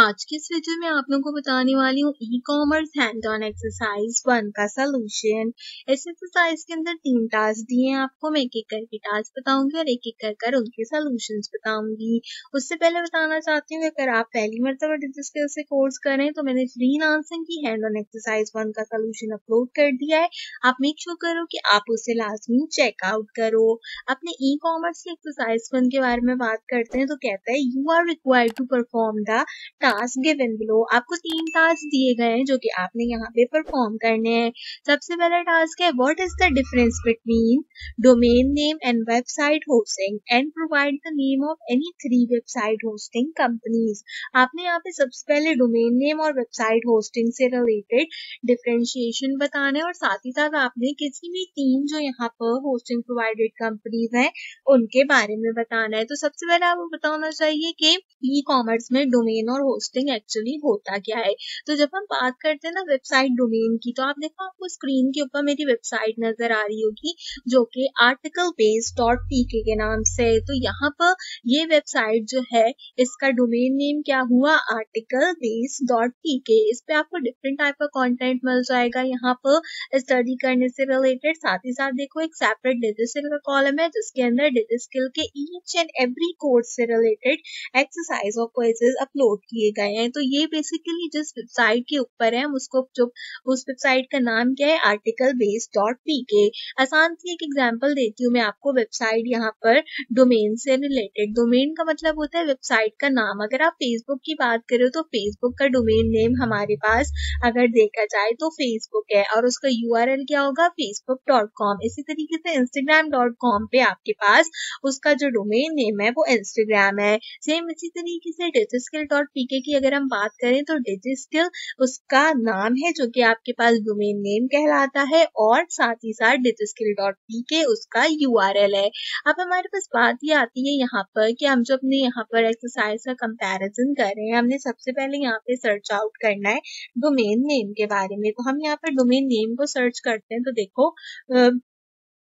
आज की इस वीडियो में आप लोगों को बताने वाली हूँ e commerce hand on exercise 1 का सोल्यूशन। इस एक्सरसाइज के अंदर 3 टास्क दिए हैं आपको। मैं एक एक करके टास्क बताऊंगी और एक एक कर उनके सोल्यूशंस बताऊंगी। उससे पहले बताना चाहती हूँ अगर आप पहली मरतबा डिजिटल स्किल से कोर्स करें तो मैंने फ्रीलांसिंग की हैंड ऑन एक्सरसाइज 1 का सोल्यूशन अपलोड कर दिया है। आप मेक श्योर करो कि आप उसे लाजमी चेकआउट करो। अपने ई कॉमर्स की एक्सरसाइज 1 के बारे में बात करते हैं तो कहता है you are required to perform the task given below. आपको 3 टास्क दिए गए हैं जो कि आपने यहाँ पे परफॉर्म करने हैं। सबसे पहला टास्क है what is the difference between domain name and website hosting and provide the name of any 3 website hosting companies. आपने यहाँ पे सबसे पहले डोमेन नेम और वेबसाइट होस्टिंग से रिलेटेड डिफरेंशिएशन बताना है और साथ ही साथ आपने किसी भी 3 जो यहाँ पर होस्टिंग प्रोवाइडेड कंपनीज हैं उनके बारे में बताना है। तो सबसे पहले आपको बताना चाहिए कि ई कॉमर्स में डोमेन और होस्टिंग एक्चुअली होता क्या है। तो जब हम बात करते हैं ना वेबसाइट डोमेन की, तो आप देखो आपको स्क्रीन के ऊपर मेरी वेबसाइट नजर आ रही होगी जो कि articlebase.pk के नाम से। तो यहाँ पर ये वेबसाइट जो है इसका डोमेन नेम क्या हुआ, articlebase.pk। इस पे आपको डिफरेंट टाइप का कंटेंट मिल जाएगा यहाँ पर स्टडी करने से रिलेटेड। साथ ही साथ देखो एक सेपरेट डिजिटल का कॉलम है जिसके अंदर डिजिटल के ईच एंड एवरी कोर्स से रिलेटेड एक्सरसाइज और क्विज़ेस अपलोड किए गए हैं। तो ये बेसिकली जिस वेबसाइट के ऊपर है हम उसको जो उस वेबसाइट का नाम क्या है, articlebase.pk। आसान सी एक एग्जांपल देती हूँ मैं आपको। वेबसाइट यहाँ पर डोमेन से रिलेटेड, डोमेन का मतलब होता है वेबसाइट का नाम। अगर आप फेसबुक की बात करें तो फेसबुक का डोमेन नेम हमारे पास अगर देखा जाए तो फेसबुक है और उसका यूआरएल क्या होगा, facebook.com। इसी तरीके से instagram.com पे आपके पास उसका जो डोमेन नेम है वो इंस्टाग्राम है। सेम इसी तरीके से digiskill.pk की अगर हम बात करें तो digiskill उसका नाम है जो कि आपके पास डोमेन नेम कहलाता है और साथ ही साथ digiskill.pk उसका यूआरएल है। अब हमारे पास बात ये आती है यहाँ पर कि हम जो अपने यहाँ पर एक्सरसाइज का कंपैरिजन कर रहे हैं, हमने सबसे पहले यहाँ पे सर्च आउट करना है डोमेन नेम के बारे में। तो हम यहाँ पर डोमेन नेम को सर्च करते हैं तो देखो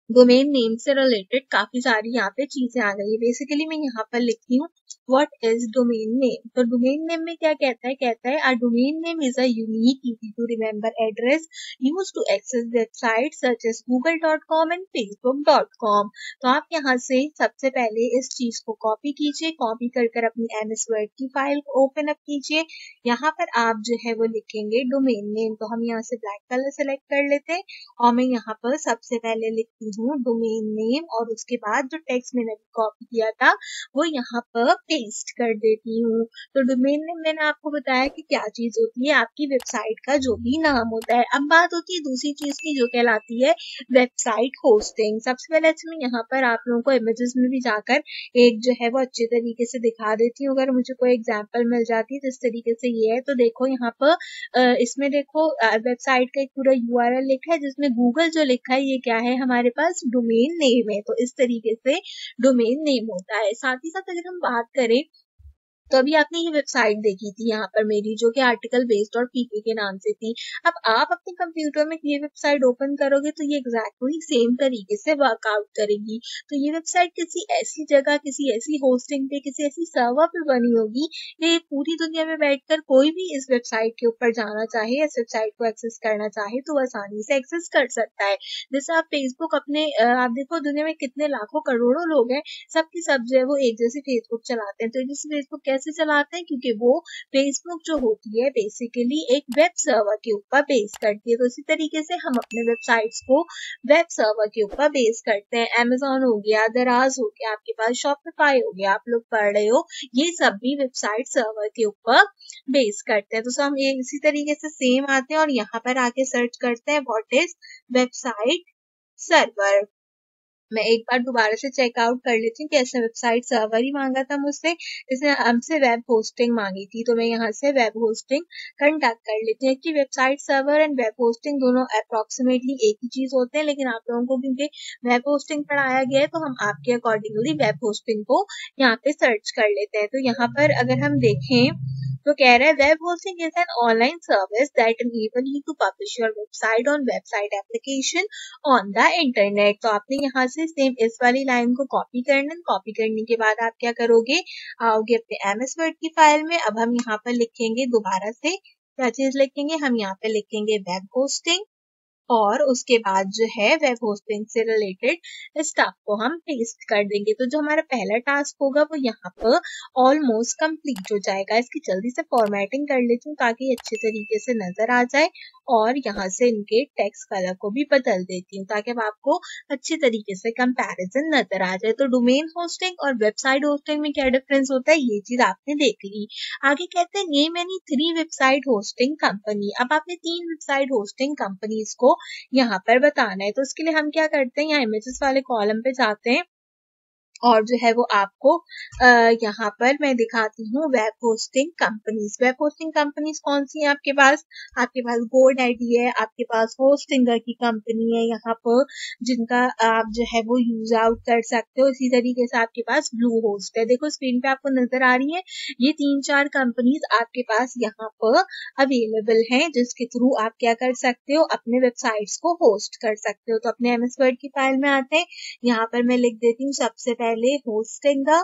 डोमेन नेम से रिलेटेड काफी सारी यहाँ पे चीजें आ गई है। बेसिकली मैं यहाँ पर लिखती हूँ व्हाट इज डोमेन नेम। तो डोमेन नेम में क्या कहता है, कहता है a domain name is a unique easy to remember address used to access website such as google.com and facebook.com। तो आप यहाँ से सबसे पहले इस चीज को कॉपी कीजिए, कॉपी कर अपनी MS Word की फाइल को ओपन अप कीजिए। यहाँ पर आप जो है वो लिखेंगे डोमेन नेम। तो हम यहाँ से ब्लैक कलर सेलेक्ट कर लेते हैं और मैं यहाँ पर सबसे पहले लिखती हूँ डोमेन नेम और उसके बाद जो टेक्स्ट मैंने कॉपी किया था वो यहाँ पर पेस्ट कर देती हूँ। तो डोमेन नेम मैंने आपको बताया कि क्या चीज होती है, आपकी वेबसाइट का जो भी नाम होता है। अब बात होती है दूसरी चीज की जो कहलाती है वेबसाइट होस्टिंग। सबसे पहले मैं यहाँ पर आप लोगों को इमेजेस में भी जाकर एक जो है वो अच्छे तरीके से दिखा देती हूँ अगर मुझे कोई एग्जाम्पल मिल जाती है जिस तरीके से ये है। तो देखो यहाँ पर इसमें देखो वेबसाइट का एक पूरा यूआरएल लिखा है जिसमें गूगल जो लिखा है ये क्या है, हमारे पास डोमेन नेम है। तो इस तरीके से डोमेन नेम होता है। साथ ही साथ अगर हम बात करें तो अभी आपने ये वेबसाइट देखी थी यहाँ पर मेरी जो कि articlebase.pk के नाम से थी। अब आप अपने कंप्यूटर में ये वेबसाइट ओपन करोगे तो ये एग्जैक्टली सेम तरीके से वर्कआउट करेगी। तो ये वेबसाइट किसी ऐसी जगह, किसी ऐसी होस्टिंग पे, किसी ऐसी सर्वर पे बनी होगी कि पूरी दुनिया में बैठकर कोई भी इस वेबसाइट के ऊपर जाना चाहे, इस वेबसाइट को एक्सेस करना चाहे तो आसानी से एक्सेस कर सकता है। जैसे आप फेसबुक अपने आप देखो दुनिया में कितने लाखों करोड़ों लोग हैं, सबके सब जो है वो एक जैसे फेसबुक चलाते हैं। तो एक जैसे फेसबुक कैसे चलाते हैं, क्योंकि वो फेसबुक जो होती है बेसिकली एक वेब सर्वर के ऊपर बेस करती है। तो इसी तरीके से हम अपने वेबसाइट्स को वेब सर्वर के ऊपर बेस करते हैं। Amazon हो गया, दराज हो गया, आपके पास शॉपिफाई हो गया, आप लोग पढ़ रहे हो, ये सब भी वेबसाइट सर्वर के ऊपर बेस करते हैं। तो हम इसी तरीके से सेम आते हैं और यहाँ पर आके सर्च करते हैं व्हाट इज वेबसाइट सर्वर। मैं एक बार दोबारा से चेकआउट कर लेती हूँ कि ऐसे वेबसाइट सर्वर ही मांगा था मुझसे, इसने हमसे वेब होस्टिंग मांगी थी। तो मैं यहाँ से वेब होस्टिंग कंडक्ट कर लेती हूँ। कि website server and web hosting दोनों अप्रोक्सीमेटली एक ही चीज होते हैं, लेकिन आप लोगों को क्योंकि वेब होस्टिंग पढ़ाया गया है तो हम आपके अकॉर्डिंगली वेब होस्टिंग को यहाँ पे सर्च कर लेते हैं। तो यहाँ पर अगर हम देखें तो कह रहा है web hosting is an online service that enable you to publish your website on website application on the internet. तो आपने यहाँ से सेम इस वाली लाइन को कॉपी करना है। कॉपी करने के बाद आप क्या करोगे, आओगे अपने MS वर्ड की फाइल में। अब हम यहाँ पर लिखेंगे दोबारा से क्या चीज लिखेंगे, हम यहाँ पे लिखेंगे वेब होस्टिंग और उसके बाद जो है वेब होस्टिंग से रिलेटेड स्टफ को हम पेस्ट कर देंगे। तो जो हमारा पहला टास्क होगा वो यहाँ पर ऑलमोस्ट कंप्लीट हो जाएगा। इसकी जल्दी से फॉर्मेटिंग कर लेती हूँ ताकि अच्छे तरीके से नजर आ जाए और यहाँ से इनके टेक्स्ट कलर को भी बदल देती हूँ ताकि अब आपको अच्छी तरीके से कंपैरिजन नजर आ जाए। तो डोमेन होस्टिंग और वेबसाइट होस्टिंग में क्या डिफरेंस होता है ये चीज आपने देख ली। आगे कहते हैं name any 3 website hosting company. अब आपने 3 वेबसाइट होस्टिंग कंपनीज को यहाँ पर बताना है। तो उसके लिए हम क्या करते हैं, यहाँ इमेजेस वाले कॉलम पे जाते हैं और जो है वो आपको यहाँ पर मैं दिखाती हूँ web hosting companies. Web hosting companies कौन सी है आपके पास GoDaddy है, आपके पास होस्टिंगर की कंपनी है यहाँ पर जिनका आप जो है वो यूज आउट कर सकते हो। इसी तरीके से आपके पास ब्लू होस्ट है, देखो स्क्रीन पे आपको नजर आ रही है। ये 3-4 कंपनीज आपके पास यहाँ पर अवेलेबल हैं जिसके थ्रू आप क्या कर सकते हो, अपने वेबसाइट्स को होस्ट कर सकते हो। तो अपने MS वर्ड की फाइल में आते हैं, यहाँ पर मैं लिख देती हूँ सबसे पहले होस्टिंगर,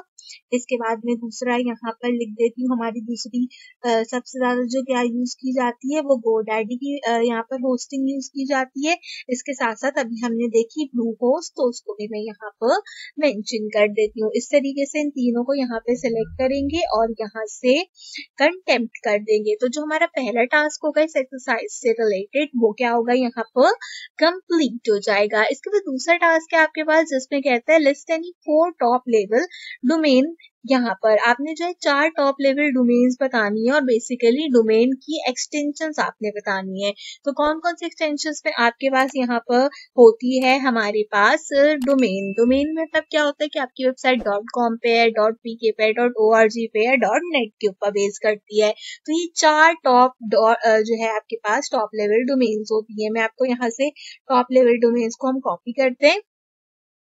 इसके बाद में दूसरा यहाँ पर लिख देती हूँ हमारी दूसरी सबसे ज्यादा जो क्या यूज की जाती है वो GoDaddy की यहाँ पर होस्टिंग यूज की जाती है। इसके साथ साथ अभी हमने देखी ब्लू होस्ट, तो उसको भी मैं यहाँ पर मेंशन कर देती हूँ। इस तरीके से इन तीनों को यहाँ पे सिलेक्ट करेंगे और यहाँ से कंटेम्प्ट कर देंगे। तो जो हमारा पहला टास्क होगा इस एक्सरसाइज से रिलेटेड वो क्या होगा, यहाँ पर कंप्लीट हो जाएगा। इसके बाद दूसरा टास्क है आपके पास जिसमें कहता है list any 4 top level domain. यहाँ पर आपने जो है 4 टॉप लेवल डोमेन्स बतानी है और बेसिकली डोमेन की एक्सटेंशंस आपने बतानी है। तो कौन कौन से एक्सटेंशंस पे आपके पास यहाँ पर होती है, हमारे पास डोमेन में मतलब क्या होता है कि आपकी वेबसाइट .com पे है, .pk पे है, .org पे है, .net के ऊपर बेस करती है। तो ये 4 टॉप जो है आपके पास टॉप लेवल डोमेन्स होती है। मैं आपको यहाँ से टॉप लेवल डोमेन्स को हम कॉपी करते हैं,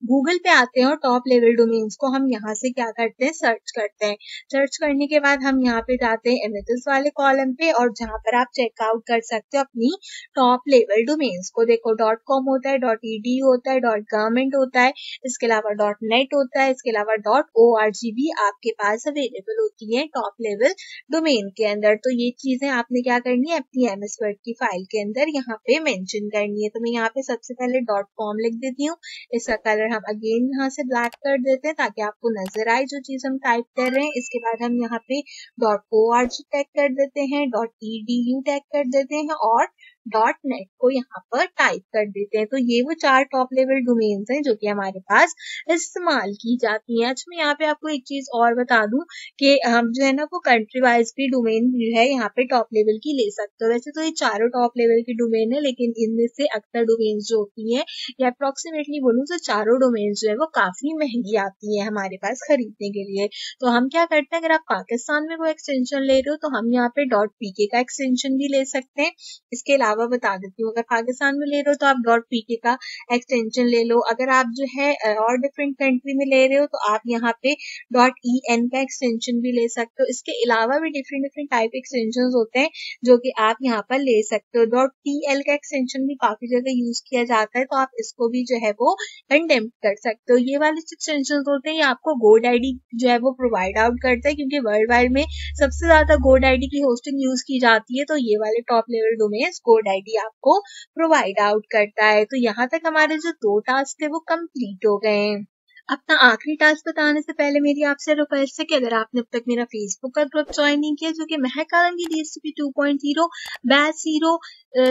गूगल पे आते हैं और टॉप लेवल डोमेन्स को हम यहाँ से क्या करते हैं, सर्च करते हैं। सर्च करने के बाद हम यहाँ पे जाते हैं इमेजेस वाले कॉलम पे और जहाँ पर आप चेकआउट कर सकते हो अपनी टॉप लेवल डोमेन्स को। देखो .com होता है, .edu होता है, .government होता है, इसके अलावा .net होता है, इसके अलावा .org भी आपके पास अवेलेबल होती है टॉप लेवल डोमेन के अंदर। तो ये चीजें आपने क्या करनी है, अपनी MS वर्ड की फाइल के अंदर यहाँ पे मेंशन करनी है। तो मैं यहाँ पे सबसे पहले .com लिख देती हूँ, इसका कलर हम अगेन यहाँ से ब्लैक कर देते हैं ताकि आपको नजर आए जो चीज हम टाइप कर रहे हैं। इसके बाद हम यहाँ पे .org टैग कर देते हैं, .edu टैग कर देते हैं और .net को यहाँ पर टाइप कर देते हैं। तो ये वो 4 टॉप लेवल डोमेन्स हैं जो कि हमारे पास इस्तेमाल की जाती हैं। अच्छा मैं यहाँ पे आपको एक चीज और बता दूं कि हम जो है ना वो कंट्री वाइज भी डोमेन जो है यहाँ पे टॉप लेवल की ले सकते हो। वैसे तो ये चारों टॉप लेवल की डोमेन है लेकिन इनमें से अक्सर डोमेन्स जो होती है या अप्रोक्सीमेटली बोलूँ तो चारों डोमेन जो है वो काफी महंगी आती है हमारे पास खरीदने के लिए। तो हम क्या करते हैं, अगर आप पाकिस्तान में कोई एक्सटेंशन ले रहे हो तो हम यहाँ पे .pk का एक्सटेंशन भी ले सकते हैं। इसके अलावा बता देती हूँ, अगर पाकिस्तान में ले रहे हो तो आप .pk का एक्सटेंशन ले लो। अगर आप जो है और डिफरेंट कंट्री में ले रहे हो तो आप यहाँ पे .en का एक्सटेंशन भी ले सकते हो। इसके अलावा भी डिफरेंट टाइप एक्सटेंशन होते हैं जो कि आप यहाँ पर ले सकते हो। .tl का एक्सटेंशन भी काफी जगह यूज किया जाता है तो आप इसको भी जो है वो कंटेम्प्ट कर सकते हो। ये वाले एक्सटेंशन होते हैं ये आपको GoDaddy जो है वो प्रोवाइड आउट करता है क्योंकि वर्ल्ड वाइड में सबसे ज्यादा GoDaddy की होस्टिंग यूज की जाती है। तो ये वाले टॉप लेवल डोमेन्स GoDaddy आपको प्रोवाइड आउट करता है। तो यहाँ तक हमारे जो 2 टास्क थे वो कंप्लीट हो गए हैं। अपना आखिरी टास्क बताने से पहले मेरी आपसे रिक्वेस्ट है कि अगर आपने अब तक मेरा फेसबुक का ग्रुप ज्वाइन नहीं किया जो कि महक आलमगीर DSTP 2.0 बैच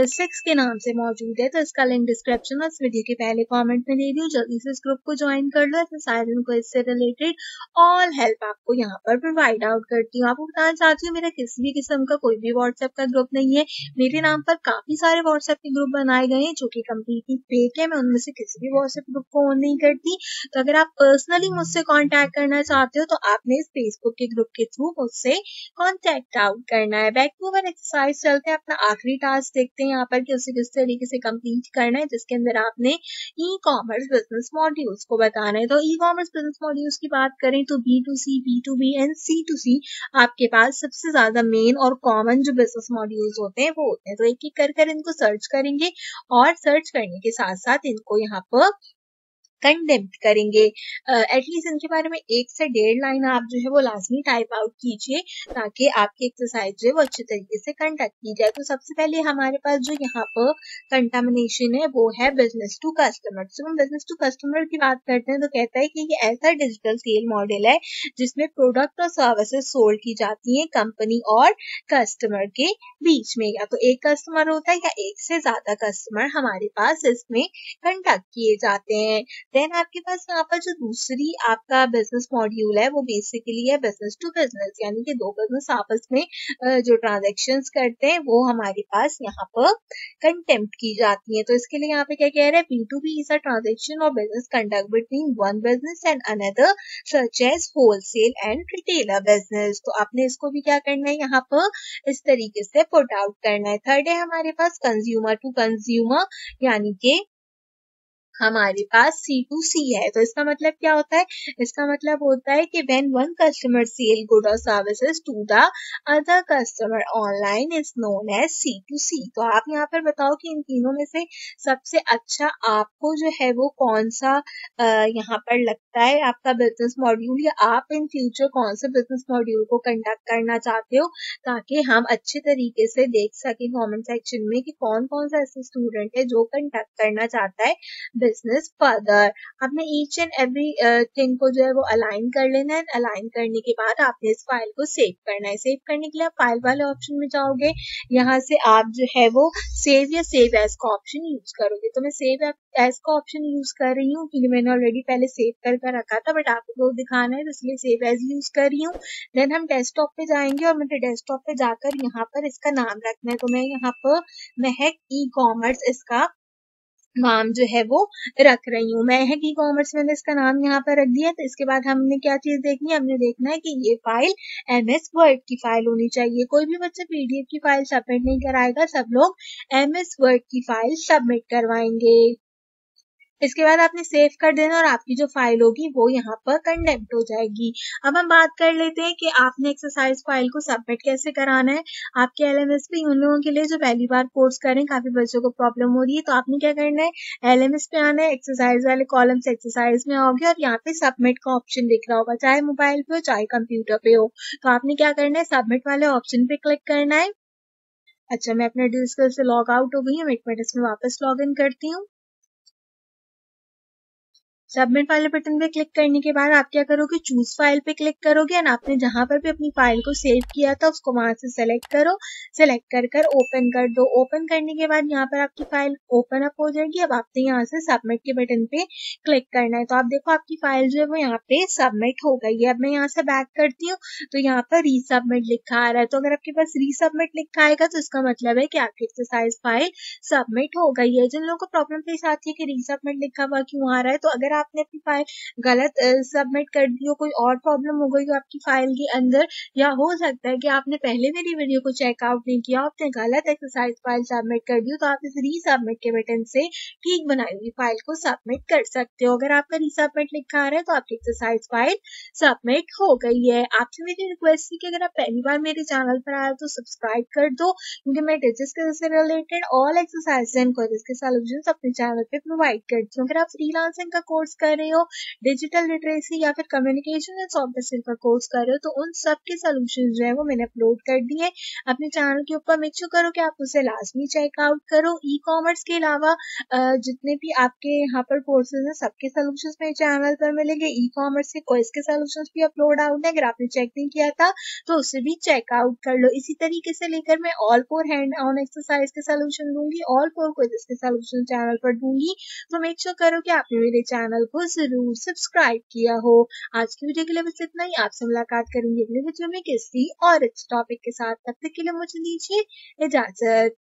06 के नाम से मौजूद है तो इसका लिंक डिस्क्रिप्शन और इस वीडियो के पहले कमेंट में दे दी हूँ। जल्दी से इस ग्रुप को ज्वाइन कर लो, साइलेंट को इससे रिलेटेड ऑल हेल्प आपको यहाँ पर प्रोवाइड आउट करती हूँ। आपको बताना चाहती हूँ मेरा किसी भी किस्म का कोई भी व्हाट्सएप का ग्रुप नहीं है। मेरे नाम पर काफी सारे व्हाट्सएप के ग्रुप बनाए गए हैं जो कि कम्प्लीटली फेक है। मैं उनमें से किसी भी व्हाट्सएप ग्रुप को ऑन नहीं करती। तो अगर आप पर्सनली मुझसे कांटेक्ट करना चाहते हो तो आपने इस फेसबुक के ग्रुप के थ्रू मुझसे कांटेक्ट आउट करना है। बैक टू अवर एक्सरसाइज चलते हैं, अपना आखिरी टास्क देखते देखते हैं यहाँ पर कि उसे किस तरीके से कंप्लीट करना है, जिसके अंदर आपने ई कॉमर्स बिजनेस मॉड्यूल्स को बताना है। तो ई कॉमर्स बिजनेस मॉड्यूल्स की बात करें तो B2C, B2B एंड C2C आपके पास सबसे ज्यादा मेन और कॉमन जो बिजनेस मॉड्यूल्स होते हैं वो होते हैं। तो एक एक कर इनको सर्च करेंगे और सर्च करने के साथ साथ इनको यहाँ पर कंडेम्प्ट करेंगे। एटलीस्ट इनके बारे में 1 से 1.5 लाइन आप जो है वो लाजमी टाइप आउट कीजिए ताकि आपकी एक्सरसाइज जो है वो अच्छे तरीके से कंडक्ट की जाए। तो सबसे पहले हमारे पास जो यहाँ पर कंटामिनेशन है वो है बिजनेस टू कस्टमर। जब हम बिजनेस टू कस्टमर की बात करते हैं तो कहता है कि ये ऐसा डिजिटल सेल मॉडल है जिसमें प्रोडक्ट और सर्विसेज सोल्ड की जाती हैं कंपनी और कस्टमर के बीच में, या तो एक कस्टमर होता है या एक से ज्यादा कस्टमर हमारे पास इसमें कंडक्ट किए जाते हैं। देन आपके पास यहाँ पर जो दूसरी आपका बिजनेस मॉड्यूल है वो बेसिकली है बिजनेस टू बिजनेस, यानी कि दो बिजनेस आपस में जो ट्रांजैक्शंस करते हैं वो हमारे पास यहाँ पर कंटेम्प्ट की जाती है। तो इसके लिए यहाँ पे क्या कह रहे हैं, B2B is a transaction or business conduct between one business and another such as wholesale and retailer business. तो आपने इसको भी क्या करना है यहाँ पर इस तरीके से पुट आउट करना है। थर्ड है हमारे पास कंज्यूमर टू कंज्यूमर, यानी कि हमारे पास C2C है। तो इसका मतलब क्या होता है, इसका मतलब होता है कि when one customer sell good और services to the other customer online is known as C2C। तो आप यहाँ पर बताओ कि इन तीनों में से सबसे अच्छा आपको जो है वो कौन सा यहाँ पर लगता है आपका बिजनेस मॉड्यूल, या आप इन फ्यूचर कौन से बिजनेस मॉड्यूल को कंडक्ट करना चाहते हो, ताकि हम अच्छे तरीके से देख सकें कमेंट सेक्शन में कि कौन कौन सा ऐसा स्टूडेंट है जो कंडक्ट करना चाहता है बिजनेस फर्दर। आपने ईच एंड एवरी थिंग को जो है वो अलाइन कर लेना है। अलाइन करने के बाद आपने इस फाइल को सेव करना है। सेव करने के लिए आप फाइल वाले ऑप्शन में जाओगे, यहाँ से आप जो है वो सेव या सेव एज का ऑप्शन यूज करोगे। तो मैं सेव एज का ऑप्शन यूज कर रही हूँ क्योंकि मैंने ऑलरेडी पहले सेव कर रखा था, बट आपको दिखाना है तो इसलिए सेव एज यूज कर रही हूँ। देन हम डेस्कटॉप पे जाएंगे और मुझे डेस्कटॉप पे जाकर यहाँ पर इसका नाम रखना है। तो मैं यहाँ पर महक ई कॉमर्स इसका नाम जो है वो रख रही हूँ। महक ई कॉमर्स मैंने इसका नाम यहाँ पर रख दिया। तो इसके बाद हमने क्या चीज देखनी है, हमने देखना है कि ये फाइल MS वर्ड की फाइल होनी चाहिए। कोई भी बच्चा PDF की फाइल सबमिट नहीं कराएगा, सब लोग MS वर्ड की फाइल सबमिट करवाएंगे। इसके बाद आपने सेव कर देना और आपकी जो फाइल होगी वो यहाँ पर कंडेम्प्ट हो जाएगी। अब हम बात कर लेते हैं कि आपने एक्सरसाइज फाइल को सबमिट कैसे कराना है। आपके LMS पे उन लोगों के लिए जो पहली बार कोर्स करें, काफी बच्चों को प्रॉब्लम हो रही है, तो आपने क्या करना है, LMS पे आना है, एक्सरसाइज वाले कॉलम से एक्सरसाइज में आओगे और यहाँ पे सबमिट का ऑप्शन दिख रहा होगा, चाहे मोबाइल पे हो चाहे कंप्यूटर पे हो। तो आपने क्या करना है, सबमिट वाले ऑप्शन पे क्लिक करना है। अच्छा, मैं अपने डिस्कल से लॉग आउट हो गई हूँ, एक मिनट इसमें वापस लॉग इन करती हूँ। सबमिट वाले बटन पे क्लिक करने के बाद आप क्या करोगे, चूज फाइल पे क्लिक करोगे और आपने जहां पर भी अपनी फाइल को सेव किया था उसको वहां से सेलेक्ट करो। सेलेक्ट कर ओपन कर दो। ओपन करने के बाद यहाँ पर आपकी फाइल ओपन अप हो जाएगी। अब आपने यहाँ से सबमिट के बटन पे क्लिक करना है। तो आप देखो आपकी फाइल जो है वो यहाँ पे सबमिट हो गई है। अब मैं यहाँ से बैक करती हूँ तो यहाँ पर रीसबमिट लिखा आ रहा है। तो अगर आपके पास रीसबमिट लिखा आएगा तो इसका मतलब है कि आपकी एक्सरसाइज फाइल सबमिट हो गई है। जिन लोगों को प्रॉब्लम पेश आती है कि रीसबमिट लिखा हुआ क्यों आ रहा है, तो अगर आपने अपनी फाइल गलत सबमिट कर दी हो, कोई और प्रॉब्लम हो गई हो आपकी फाइल के अंदर, या हो सकता है कि आपने पहले मेरी वीडियो को चेकआउट नहीं किया, आपने गलत एक्सरसाइज फाइल सबमिट कर दी हो, तो आप इस रीसबमिट के बटन से ठीक बनाई हुई फाइल को सबमिट कर सकते हो। अगर आपका रीसबमिट लिखा आ रहा है तो आपकी एक्सरसाइज फाइल सबमिट हो गई है। आपसे मेरी रिक्वेस्ट थी कि अगर आप पहली बार मेरे चैनल पर आए तो सब्सक्राइब कर दो, क्योंकि मैं टीचर्स के से related all exercise and queries के सॉल्यूशंस अपने चैनल पे प्रोवाइड करती हूँ। अगर आप फ्रीलांसिंग का कोर्स कर रहे हो, डिजिटल लिटरेसी या फिर कम्युनिकेशन एंड सॉफ्टवेयर स्किल का कोर्स कर रहे हो, तो उन सब के सॉल्यूशंस जो है वो मैंने अपलोड कर दिए अपने चैनल के ऊपर। मेक श्योर करो कि आप उसे लाजमी चेकआउट करो। ई कॉमर्स के अलावा जितने भी आपके यहाँ पर कोर्सेज हैं सबके सॉल्यूशंस मेरे चैनल पर मिलेंगे। ई कॉमर्स के कोर्स के सॉल्यूशंस भी अपलोड आउट है, अगर आपने चेक नहीं किया था तो उसे भी चेकआउट कर लो। इसी तरीके से लेकर मैं ऑल 4 हैंड ऑन एक्सरसाइज के सॉल्यूशन दूंगी, ऑल 4 क्विज़ेस के सॉल्यूशन चैनल पर दूंगी। तो मेक श्योर करो कि आपने मेरे चैनल को जरूर सब्सक्राइब किया हो। आज की वीडियो के लिए बस इतना ही। आपसे मुलाकात करेंगे अगले वीडियो में किसी और अच्छे टॉपिक के साथ। तब तक के लिए मुझे दीजिए इजाजत।